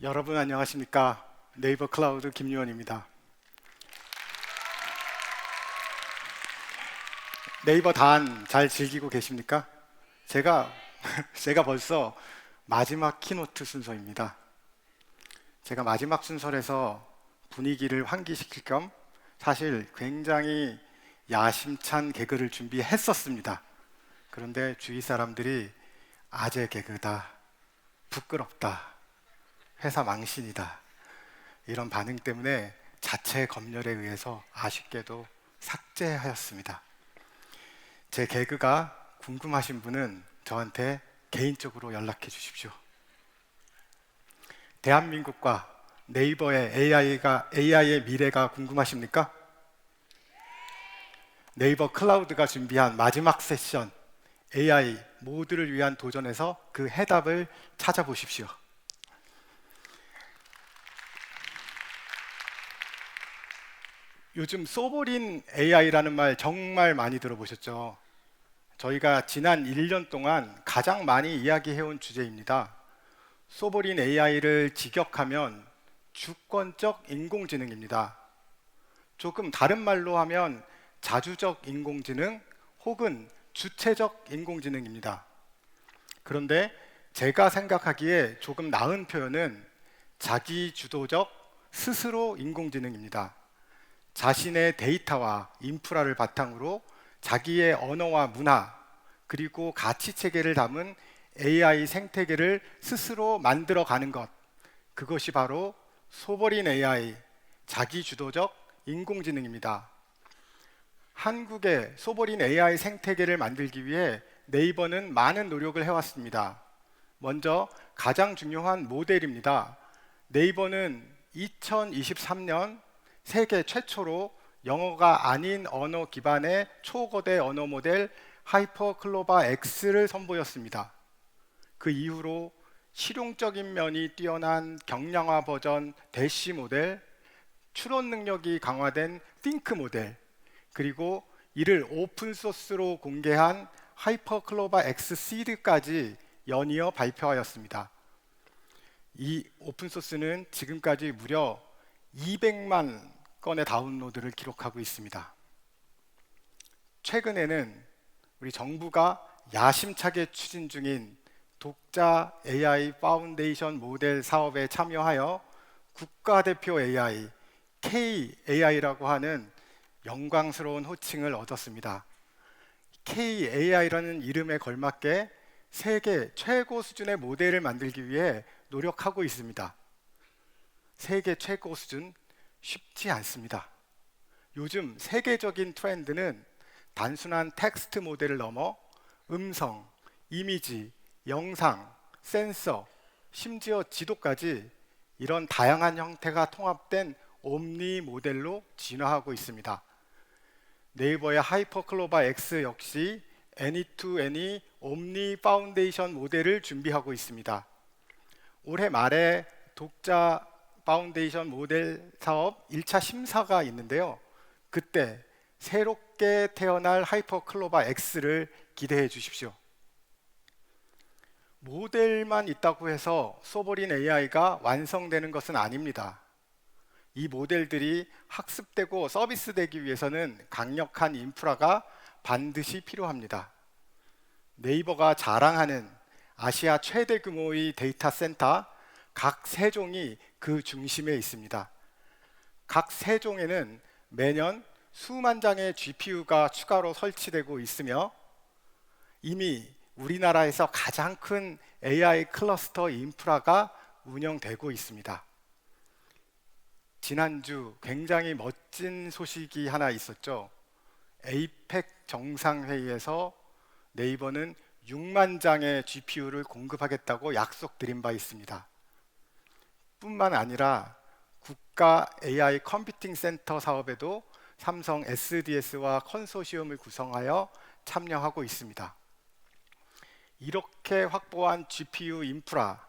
여러분 안녕하십니까? 네이버 클라우드 김유원입니다. 네이버 단 잘 즐기고 계십니까? 제가 제가 벌써 마지막 키노트 순서입니다. 제가 마지막 순서에서 분위기를 환기시킬 겸 사실 굉장히 야심찬 개그를 준비했었습니다. 그런데 주위 사람들이 아재 개그다, 부끄럽다, 회사 망신이다 이런 반응 때문에 자체 검열에 의해서 아쉽게도 삭제하였습니다. 제 개그가 궁금하신 분은 저한테 개인적으로 연락해 주십시오. 대한민국과 네이버의 AI의 미래가 궁금하십니까? 네이버 클라우드가 준비한 마지막 세션 AI 모두를 위한 도전에서 그 해답을 찾아보십시오. 요즘 소보린 AI라는 말 정말 많이 들어보셨죠? 저희가 지난 1년 동안 가장 많이 이야기해온 주제입니다. 소보린 AI를 직역하면 주권적 인공지능입니다. 조금 다른 말로 하면 자주적 인공지능 혹은 주체적 인공지능입니다. 그런데 제가 생각하기에 조금 나은 표현은 자기주도적 스스로 인공지능입니다. 자신의 데이터와 인프라를 바탕으로 자기의 언어와 문화 그리고 가치 체계를 담은 AI 생태계를 스스로 만들어가는 것, 그것이 바로 소버린 AI, 자기주도적 인공지능입니다. 한국의 소버린 AI 생태계를 만들기 위해 네이버는 많은 노력을 해왔습니다. 먼저 가장 중요한 모델입니다. 네이버는 2023년 세계 최초로 영어가 아닌 언어 기반의 초거대 언어 모델 하이퍼클로바 X를 선보였습니다. 그 이후로 실용적인 면이 뛰어난 경량화 버전 대시 모델, 추론 능력이 강화된 띵크 모델, 그리고 이를 오픈소스로 공개한 하이퍼클로바 X 시드까지 연이어 발표하였습니다. 이 오픈소스는 지금까지 무려 200만 건의 다운로드를 기록하고 있습니다. 최근에는 우리 정부가 야심차게 추진 중인 독자 AI 파운데이션 모델 사업에 참여하여 국가대표 AI, KAI라고 하는 영광스러운 호칭을 얻었습니다. KAI라는 이름에 걸맞게 세계 최고 수준의 모델을 만들기 위해 노력하고 있습니다. 세계 최고 수준 쉽지 않습니다. 요즘 세계적인 트렌드는 단순한 텍스트 모델을 넘어 음성, 이미지, 영상, 센서, 심지어 지도까지 이런 다양한 형태가 통합된 옴니 모델로 진화하고 있습니다. 네이버의 하이퍼클로바 X 역시 애니2애니 옴니 파운데이션 모델을 준비하고 있습니다. 올해 말에 독자 파운데이션 모델 사업 1차 심사가 있는데요. 그때 새롭게 태어날 하이퍼클로바 X를 기대해 주십시오. 모델만 있다고 해서 소버린 AI가 완성되는 것은 아닙니다. 이 모델들이 학습되고 서비스되기 위해서는 강력한 인프라가 반드시 필요합니다. 네이버가 자랑하는 아시아 최대 규모의 데이터 센터 각 세종이 그 중심에 있습니다. 각 세종에는 매년 수만 장의 GPU가 추가로 설치되고 있으며 이미 우리나라에서 가장 큰 AI 클러스터 인프라가 운영되고 있습니다. 지난주 굉장히 멋진 소식이 하나 있었죠. 에이펙 정상회의에서 네이버는 6만 장의 GPU를 공급하겠다고 약속드린 바 있습니다. 뿐만 아니라 국가 AI 컴퓨팅 센터 사업에도 삼성 SDS와 컨소시엄을 구성하여 참여하고 있습니다. 이렇게 확보한 GPU 인프라,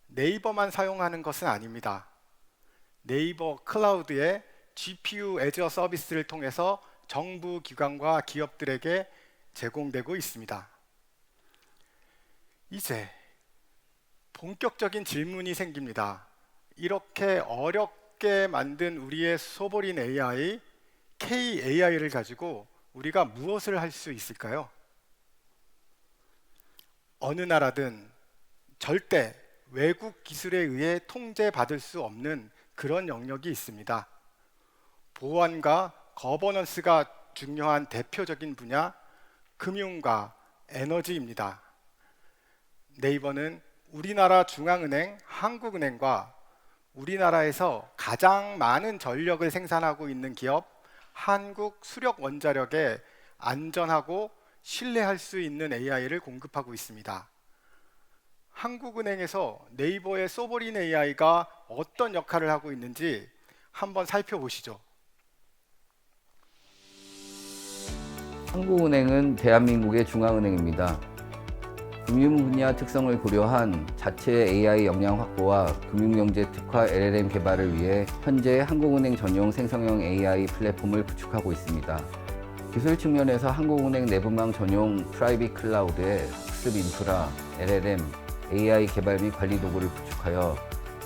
네이버만 사용하는 것은 아닙니다. 네이버 클라우드의 GPU 애저 서비스를 통해서 정부 기관과 기업들에게 제공되고 있습니다. 이제 본격적인 질문이 생깁니다. 이렇게 어렵게 만든 우리의 소버린 AI, KAI를 가지고 우리가 무엇을 할 수 있을까요? 어느 나라든 절대 외국 기술에 의해 통제받을 수 없는 그런 영역이 있습니다. 보안과 거버넌스가 중요한 대표적인 분야, 금융과 에너지입니다. 네이버는 우리나라 중앙은행, 한국은행과 우리나라에서 가장 많은 전력을 생산하고 있는 기업, 한국수력원자력에 안전하고 신뢰할 수 있는 AI를 공급하고 있습니다. 한국은행에서 네이버의 소버린 AI가 어떤 역할을 하고 있는지 한번 살펴보시죠. 한국은행은 대한민국의 중앙은행입니다. 금융 분야 특성을 고려한 자체 AI 역량 확보와 금융경제 특화 LLM 개발을 위해 현재 한국은행 전용 생성형 AI 플랫폼을 구축하고 있습니다. 기술 측면에서 한국은행 내부망 전용 프라이빗 클라우드에 학습 인프라, LLM, AI 개발 및 관리 도구를 구축하여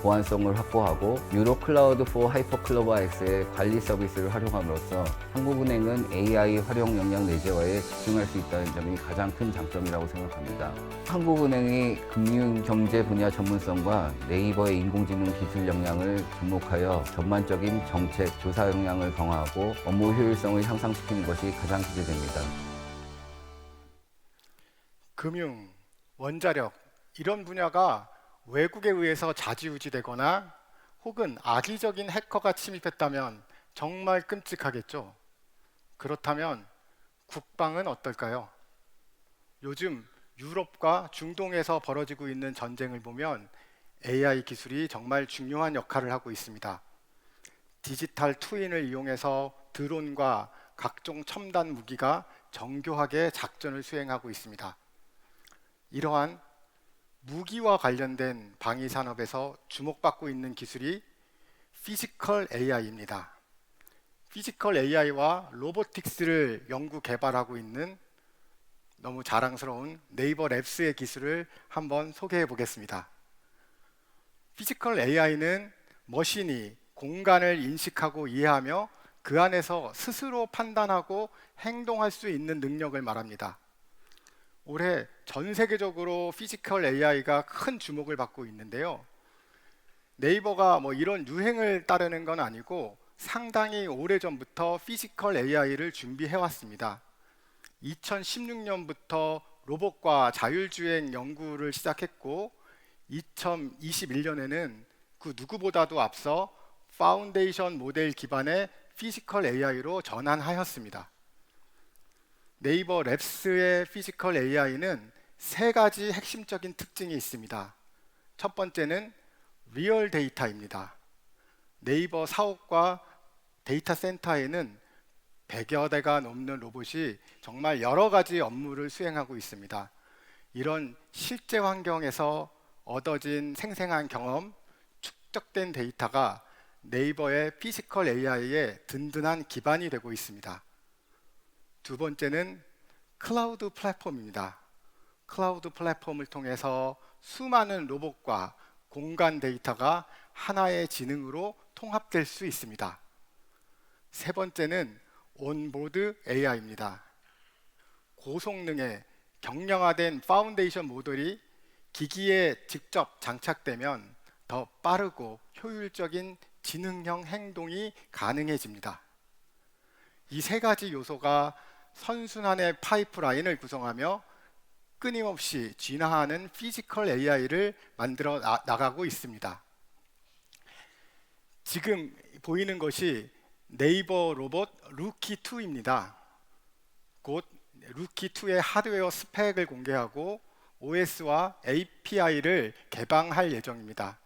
보안성을 확보하고 유로 클라우드 포 하이퍼클로버 X의 관리 서비스를 활용함으로써 한국은행은 AI 활용 역량 내재화에 집중할 수 있다는 점이 가장 큰 장점이라고 생각합니다. 한국은행이 금융 경제 분야 전문성과 네이버의 인공지능 기술 역량을 접목하여 전반적인 정책, 조사 역량을 강화하고 업무 효율성을 향상시키는 것이 가장 기대됩니다. 금융, 원자력 이런 분야가 외국에 의해서 좌지우지되거나 혹은 악의적인 해커가 침입했다면 정말 끔찍하겠죠. 그렇다면 국방은 어떨까요? 요즘 유럽과 중동에서 벌어지고 있는 전쟁을 보면 AI 기술이 정말 중요한 역할을 하고 있습니다. 디지털 트윈을 이용해서 드론과 각종 첨단 무기가 정교하게 작전을 수행하고 있습니다. 이러한 무기와 관련된 방위 산업에서 주목받고 있는 기술이 피지컬 AI입니다. 피지컬 AI와 로보틱스를 연구 개발하고 있는 너무 자랑스러운 네이버 랩스의 기술을 한번 소개해 보겠습니다. 피지컬 AI는 머신이 공간을 인식하고 이해하며 그 안에서 스스로 판단하고 행동할 수 있는 능력을 말합니다. 올해 전 세계적으로 피지컬 AI가 큰 주목을 받고 있는데요. 네이버가 이런 유행을 따르는 건 아니고 상당히 오래전부터 피지컬 AI를 준비해 왔습니다. 2016년부터 로봇과 자율주행 연구를 시작했고 2021년에는 그 누구보다도 앞서 파운데이션 모델 기반의 피지컬 AI로 전환하였습니다. 네이버 랩스의 피지컬 AI는 세 가지 핵심적인 특징이 있습니다. 첫 번째는 리얼 데이터입니다. 네이버 사옥과 데이터 센터에는 100여 대가 넘는 로봇이 정말 여러 가지 업무를 수행하고 있습니다. 이런 실제 환경에서 얻어진 생생한 경험, 축적된 데이터가 네이버의 피지컬 AI의 든든한 기반이 되고 있습니다. 두 번째는 클라우드 플랫폼입니다. 클라우드 플랫폼을 통해서 수많은 로봇과 공간 데이터가 하나의 지능으로 통합될 수 있습니다. 세 번째는 온보드 AI입니다. 고성능의 경량화된 파운데이션 모델이 기기에 직접 장착되면 더 빠르고 효율적인 지능형 행동이 가능해집니다. 이 세 가지 요소가 선순환의 파이프라인을 구성하며 끊임없이 진화하는 피지컬 AI를 만들어 나가고 있습니다. 지금 보이는 것이 네이버 로봇 루키2입니다. 곧 루키2의 하드웨어 스펙을 공개하고 OS와 API를 개방할 예정입니다.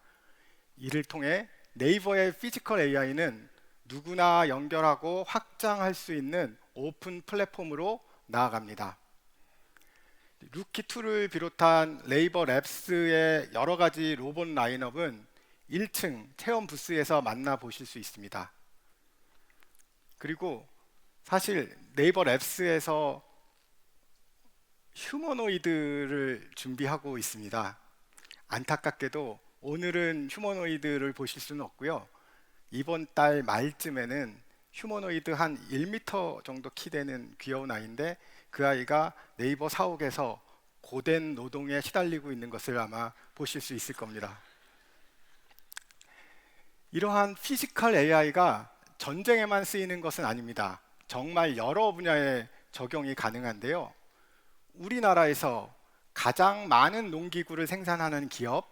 이를 통해 네이버의 피지컬 AI는 누구나 연결하고 확장할 수 있는 오픈 플랫폼으로 나아갑니다. 루키2를 비롯한 네이버 랩스의 여러 가지 로봇 라인업은 1층 체험 부스에서 만나보실 수 있습니다. 그리고 사실 네이버 랩스에서 휴머노이드를 준비하고 있습니다. 안타깝게도 오늘은 휴머노이드를 보실 수는 없고요. 이번 달 말쯤에는 휴머노이드 한 1m 정도 키 되는 귀여운 아이인데 그 아이가 네이버 사옥에서 고된 노동에 시달리고 있는 것을 아마 보실 수 있을 겁니다. 이러한 피지컬 AI가 전쟁에만 쓰이는 것은 아닙니다. 정말 여러 분야에 적용이 가능한데요. 우리나라에서 가장 많은 농기구를 생산하는 기업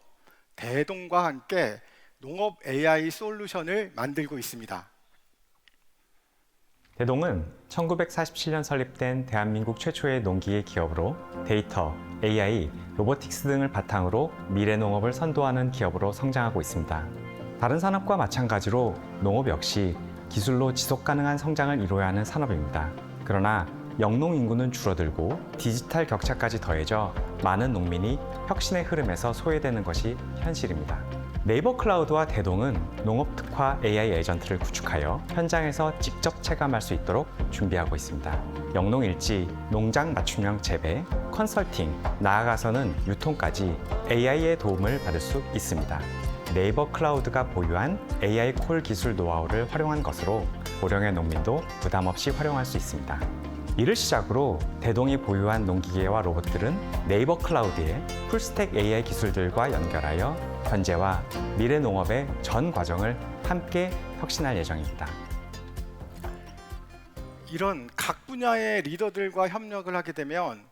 대동과 함께 농업 AI 솔루션을 만들고 있습니다. 대동은 1947년 설립된 대한민국 최초의 농기계 기업으로 데이터, AI, 로보틱스 등을 바탕으로 미래 농업을 선도하는 기업으로 성장하고 있습니다. 다른 산업과 마찬가지로 농업 역시 기술로 지속 가능한 성장을 이루어야 하는 산업입니다. 그러나 영농 인구는 줄어들고 디지털 격차까지 더해져 많은 농민이 혁신의 흐름에서 소외되는 것이 현실입니다. 네이버 클라우드와 대동은 농업 특화 AI 에이전트를 구축하여 현장에서 직접 체감할 수 있도록 준비하고 있습니다. 영농일지, 농장 맞춤형 재배, 컨설팅, 나아가서는 유통까지 AI의 도움을 받을 수 있습니다. 네이버 클라우드가 보유한 AI 콜 기술 노하우를 활용한 것으로 고령의 농민도 부담 없이 활용할 수 있습니다. 이를 시작으로 대동이 보유한 농기계와 로봇들은 네이버 클라우드의 풀스택 AI 기술들과 연결하여 현재와 미래 농업의 전 과정을 함께 혁신할 예정입니다. 이런 각 분야의 리더들과 협력을 하게 되면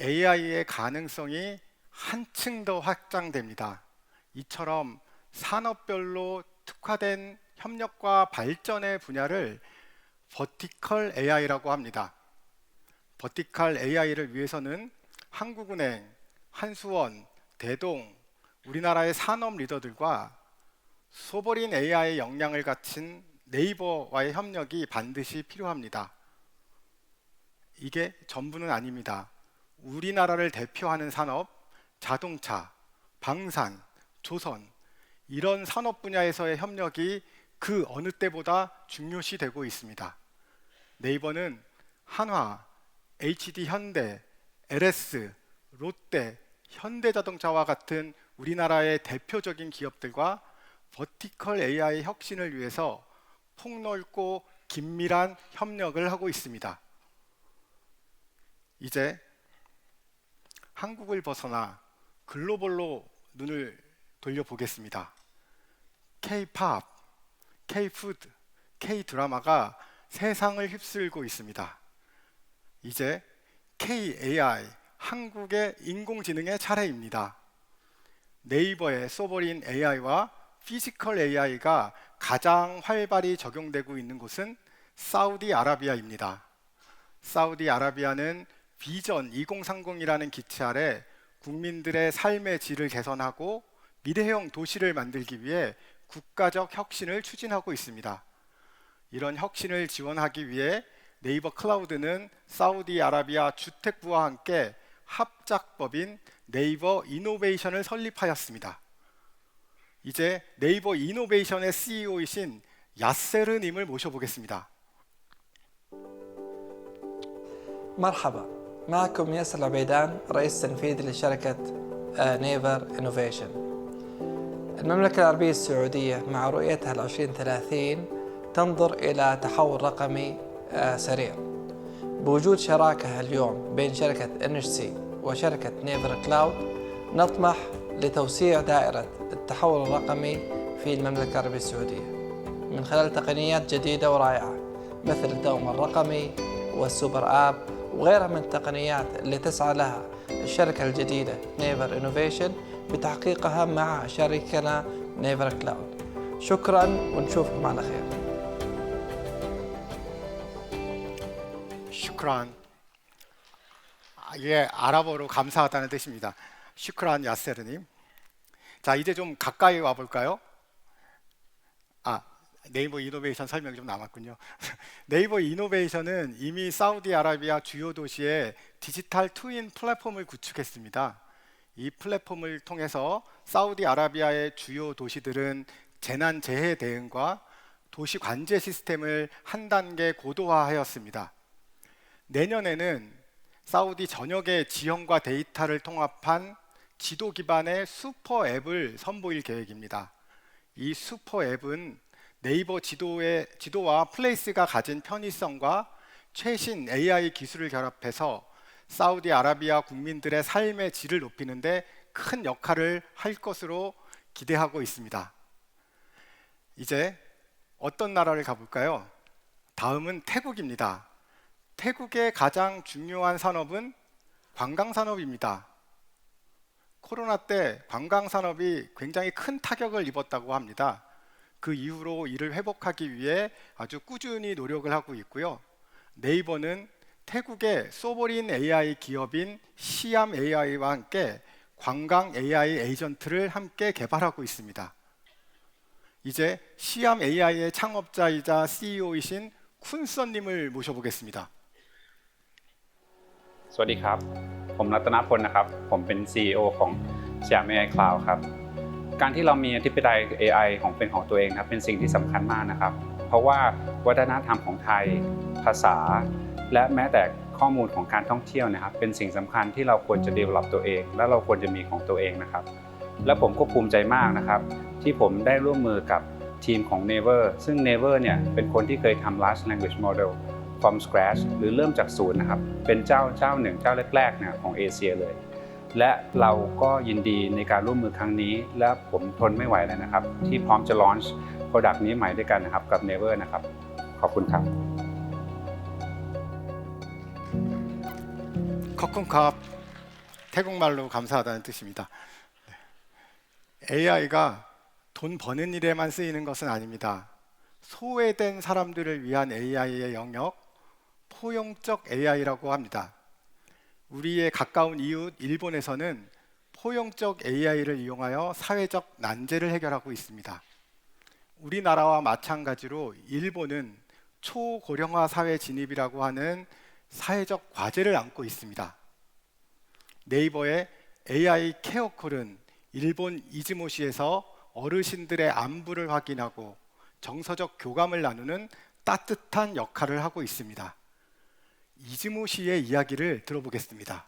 AI의 가능성이 한층 더 확장됩니다. 이처럼 산업별로 특화된 협력과 발전의 분야를 버티컬 AI라고 합니다. 버티컬 AI를 위해서는 한국은행, 한수원, 대동, 우리나라의 산업 리더들과 소버린 AI 역량을 갖춘 네이버와의 협력이 반드시 필요합니다. 이게 전부는 아닙니다. 우리나라를 대표하는 산업, 자동차, 방산, 조선 이런 산업 분야에서의 협력이 그 어느 때보다 중요시되고 있습니다. 네이버는 한화, HD 현대, LS, 롯데, 현대자동차와 같은 우리나라의 대표적인 기업들과 버티컬 AI 혁신을 위해서 폭넓고 긴밀한 협력을 하고 있습니다. 이제 한국을 벗어나 글로벌로 눈을 돌려보겠습니다. K-팝, K-푸드, K-드라마가 세상을 휩쓸고 있습니다. 이제 K-AI, 한국의 인공지능의 차례입니다. 네이버의 소버린 AI와 피지컬 AI가 가장 활발히 적용되고 있는 곳은 사우디아라비아입니다. 사우디아라비아는 비전 2030이라는 기치 아래 국민들의 삶의 질을 개선하고 미래형 도시를 만들기 위해 국가적 혁신을 추진하고 있습니다. 이런 혁신을 지원하기 위해 네이버 클라우드는 사우디아라비아 주택부와 함께 합작법인 네이버 이노베이션을 설립하였습니다. 이제 네이버 이노베이션의 CEO이신 야세르님을 모셔보겠습니다. مرحبا معكم ياسر العبيدان رئيس تنفيذي لشركة نيفر إنوفيشن. المملكة العربية السعودية مع رؤيتها 2030 تنظر إلى تحول رقمي سريع. بوجود شراكة اليوم بين شركة انرجسي وشركة نيفر كلاود نطمح لتوسيع دائرة التحول الرقمي في المملكة العربية السعودية من خلال تقنيات جديدة ورائعة مثل الدوام الرقمي والسوبر آب وغيرها من التقنيات اللي تسعى لها الشركة الجديدة نيفر إنوفيشن بتحقيقها مع شريكنا نيفر كلاود. شكرا ونشوفكم على خير. 슈크란. 이게 아랍어로 감사하다는 뜻입니다. 슈크란 야세르님. 자, 이제 좀 가까이 와 볼까요? 네이버 이노베이션 설명이 좀 남았군요. 네이버 이노베이션은 이미 사우디아라비아 주요 도시에 디지털 트윈 플랫폼을 구축했습니다. 이 플랫폼을 통해서 사우디아라비아의 주요 도시들은 재난 재해 대응과 도시 관제 시스템을 한 단계 고도화하였습니다. 내년에는 사우디 전역의 지형과 데이터를 통합한 지도 기반의 슈퍼 앱을 선보일 계획입니다. 이 슈퍼 앱은 네이버 지도와 플레이스가 가진 편의성과 최신 AI 기술을 결합해서 사우디아라비아 국민들의 삶의 질을 높이는 데 큰 역할을 할 것으로 기대하고 있습니다. 이제 어떤 나라를 가볼까요? 다음은 태국입니다. 태국의 가장 중요한 산업은 관광산업입니다. 코로나 때 관광산업이 굉장히 큰 타격을 입었다고 합니다. 그 이후로 이를 회복하기 위해 아주 꾸준히 노력을 하고 있고요. 네이버는 태국의 소버린 AI 기업인 시암 AI와 함께 관광 AI 에이전트를 함께 개발하고 있습니다. 이제 시암 AI의 창업자이자 CEO이신 쿤서님을 모셔보겠습니다. สวัสดีครับ ผมรัตนพลนะครับ ผมเป็น CEO ของ Siam AI Cloud ครับ การที่เรามีอธิปไตย AI เป็นของตัวเองครับเป็นสิ่งที่สำคัญมากนะครับ เพราะว่าวัฒนธรรมของไทย ภาษา และแม้แต่ข้อมูลของการท่องเที่ยวนะครับเป็นสิ่งสำคัญที่เราควรจะ develop ตัวเอง และเราควรจะมีของตัวเองนะครับ และผมก็ภูมิใจมากนะครับที่ผมได้ร่วมมือกับทีมของ Naver ซึ่ง Naver เนี่ยเป็นคนที่เคยทำ large language model from scratch หรือเริ่มจากศูนย์นะครับเป็นเจ้าหนึ่งเจ้าแรกๆนะของเอเชียเลยและเราก็ยินดีในการร่วมมือครั้งนี้และผมทนไม่ไหวเลยนะครับที่พร้อมจะ launch product นี้ใหม่ด้วยกันนะครับกับ Naver นะครับขอบคุณครับ 커쿤캅 태국말로 감사하다는 뜻입니다. AI가 돈 버는 일에만 쓰이는 것은 아닙니다. 소외된 사람들을 위한 AI의 영역, 포용적 AI라고 합니다. 우리의 가까운 이웃 일본에서는 포용적 AI를 이용하여 사회적 난제를 해결하고 있습니다. 우리나라와 마찬가지로 일본은 초고령화 사회 진입이라고 하는 사회적 과제를 안고 있습니다. 네이버의 AI 케어콜은 일본 이즈모시에서 어르신들의 안부를 확인하고 정서적 교감을 나누는 따뜻한 역할을 하고 있습니다. 이즈모시의 이야기를 들어보겠습니다.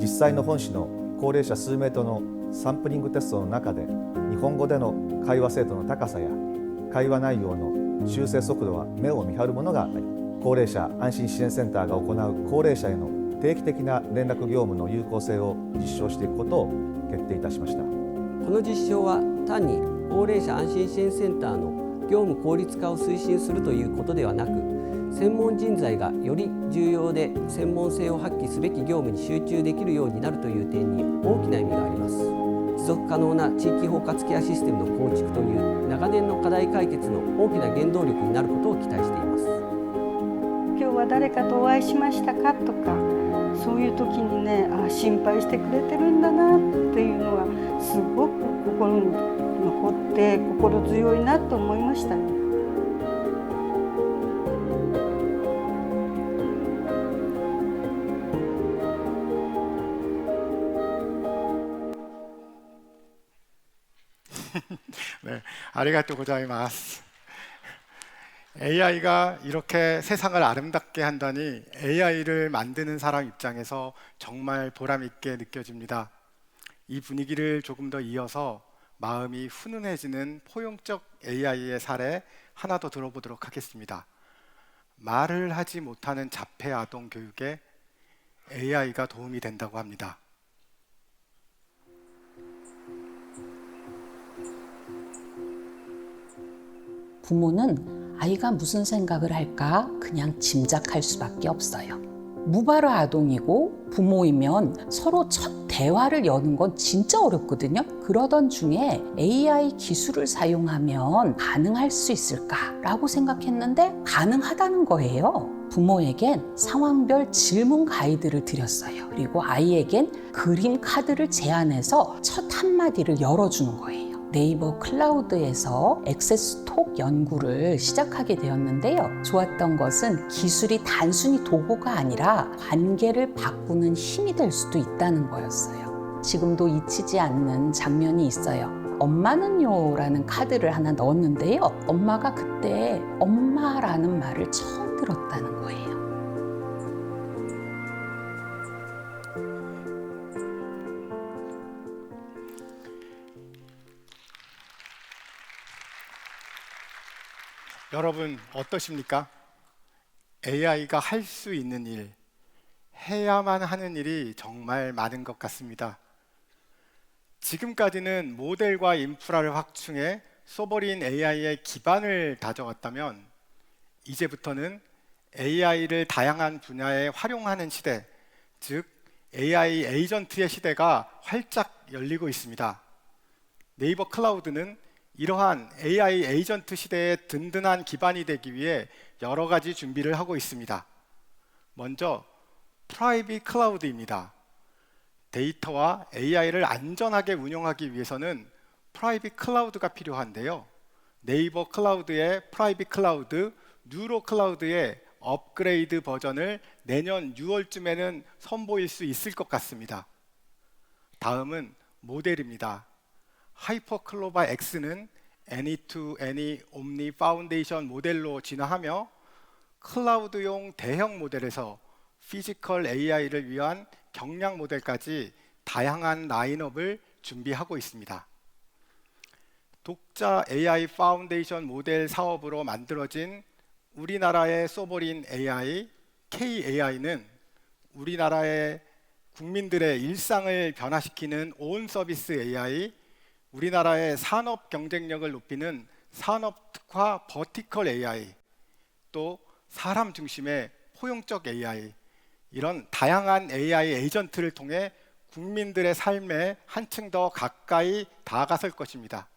実際の本市の高齢者数名とのサンプリングテストの中で日本語での会話精度の高さや会話内容の修正速度は目を見張るものがあり、高齢者安心支援センターが行う高齢者への定期的な連絡業務の有効性を実証していくことを決定いたしました。この実証は単に高齢者安心支援センターの業務効率化を推進するということではなく、専門人材がより重要で専門性を発揮すべき業務に集中できるようになるという点に大きな意味があります。持続可能な地域包括ケアシステムの構築という長年の課題解決の大きな原動力になることを期待しています。今日は誰かとお会いしましたかとか、そういう時にね、心配してくれてるんだなっていうのがすごく心に残って心強いなと思いましたね。네, 아리가또 고자이마스. AI가 이렇게 세상을 아름답게 한다니 AI를 만드는 사람 입장에서 정말 보람 있게 느껴집니다. 이 분위기를 조금 더 이어서 마음이 훈훈해지는 포용적 AI의 사례 하나 더 들어보도록 하겠습니다. 말을 하지 못하는 자폐 아동 교육에 AI가 도움이 된다고 합니다. 부모는 아이가 무슨 생각을 할까 그냥 짐작할 수밖에 없어요. 무발화 아동이고 부모이면 서로 첫 대화를 여는 건 진짜 어렵거든요. 그러던 중에 AI 기술을 사용하면 가능할 수 있을까라고 생각했는데 가능하다는 거예요. 부모에겐 상황별 질문 가이드를 드렸어요. 그리고 아이에겐 그림 카드를 제안해서 첫 한마디를 열어주는 거예요. 네이버 클라우드에서 액세스톡 연구를 시작하게 되었는데요. 좋았던 것은 기술이 단순히 도구가 아니라 관계를 바꾸는 힘이 될 수도 있다는 거였어요. 지금도 잊히지 않는 장면이 있어요. 엄마는요 라는 카드를 하나 넣었는데요. 엄마가 그때 엄마라는 말을 처음 들었다는 거예요. 여러분 어떠십니까? AI가 할 수 있는 일, 해야만 하는 일이 정말 많은 것 같습니다. 지금까지는 모델과 인프라를 확충해 소버린 AI의 기반을 다져왔다면 이제부터는 AI를 다양한 분야에 활용하는 시대, 즉 AI 에이전트의 시대가 활짝 열리고 있습니다. 네이버 클라우드는 이러한 AI 에이전트 시대의 든든한 기반이 되기 위해 여러 가지 준비를 하고 있습니다. 먼저 프라이빗 클라우드입니다. 데이터와 AI를 안전하게 운영하기 위해서는 프라이빗 클라우드가 필요한데요. 네이버 클라우드의 프라이빗 클라우드, 뉴로 클라우드의 업그레이드 버전을 내년 6월쯤에는 선보일 수 있을 것 같습니다. 다음은 모델입니다. 하이퍼클로바 X는 애니2애니 옴니 파운데이션 모델로 진화하며 클라우드용 대형 모델에서 피지컬 AI를 위한 경량 모델까지 다양한 라인업을 준비하고 있습니다. 독자 AI 파운데이션 모델 사업으로 만들어진 우리나라의 소버린 AI, KAI는 우리나라의 국민들의 일상을 변화시키는 온 서비스 AI, 우리나라의 산업 경쟁력을 높이는 산업 특화 버티컬 AI, 또 사람 중심의 포용적 AI, 이런 다양한 AI 에이전트를 통해 국민들의 삶에 한층 더 가까이 다가설 것입니다.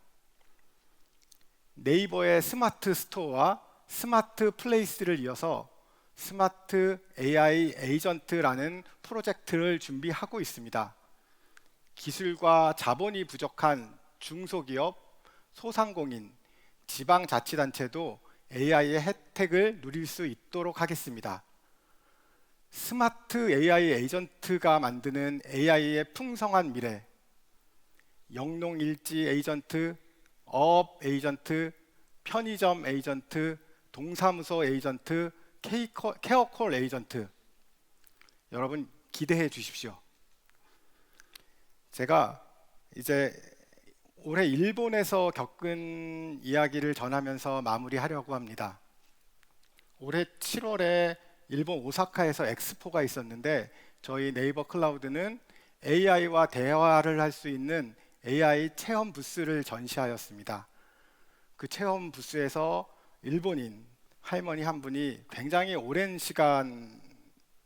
네이버의 스마트 스토어와 스마트 플레이스를 이어서 스마트 AI 에이전트라는 프로젝트를 준비하고 있습니다. 기술과 자본이 부족한 중소기업, 소상공인, 지방자치단체도 AI의 혜택을 누릴 수 있도록 하겠습니다. 스마트 AI 에이전트가 만드는 AI의 풍성한 미래, 영농일지 에이전트, 어업 에이전트, 편의점 에이전트, 동사무소 에이전트, 케어콜 에이전트, 여러분 기대해 주십시오. 제가 이제 올해 일본에서 겪은 이야기를 전하면서 마무리하려고 합니다. 올해 7월에 일본 오사카에서 엑스포가 있었는데 저희 네이버 클라우드는 AI와 대화를 할 수 있는 AI 체험 부스를 전시하였습니다. 그 체험 부스에서 일본인 할머니 한 분이 굉장히 오랜 시간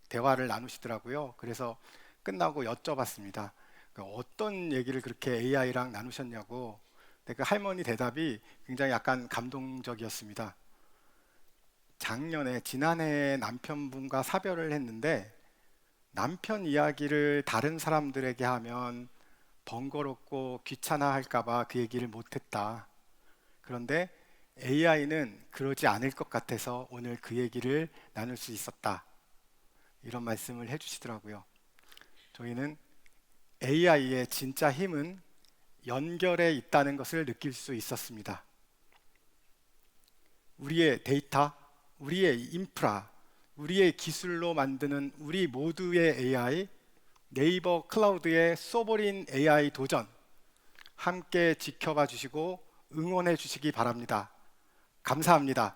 대화를 나누시더라고요. 그래서 끝나고 여쭤봤습니다. 어떤 얘기를 그렇게 AI랑 나누셨냐고. 근데 그 할머니 대답이 굉장히 약간 감동적이었습니다. 지난해에 남편분과 사별을 했는데 남편 이야기를 다른 사람들에게 하면 번거롭고 귀찮아할까 봐 그 얘기를 못했다. 그런데 AI는 그러지 않을 것 같아서 오늘 그 얘기를 나눌 수 있었다. 이런 말씀을 해주시더라고요. 저희는 AI의 진짜 힘은 연결에 있다는 것을 느낄 수 있었습니다. 우리의 데이터, 우리의 인프라, 우리의 기술로 만드는 우리 모두의 AI, 네이버 클라우드의 소버린 AI 도전, 함께 지켜봐 주시고 응원해 주시기 바랍니다. 감사합니다.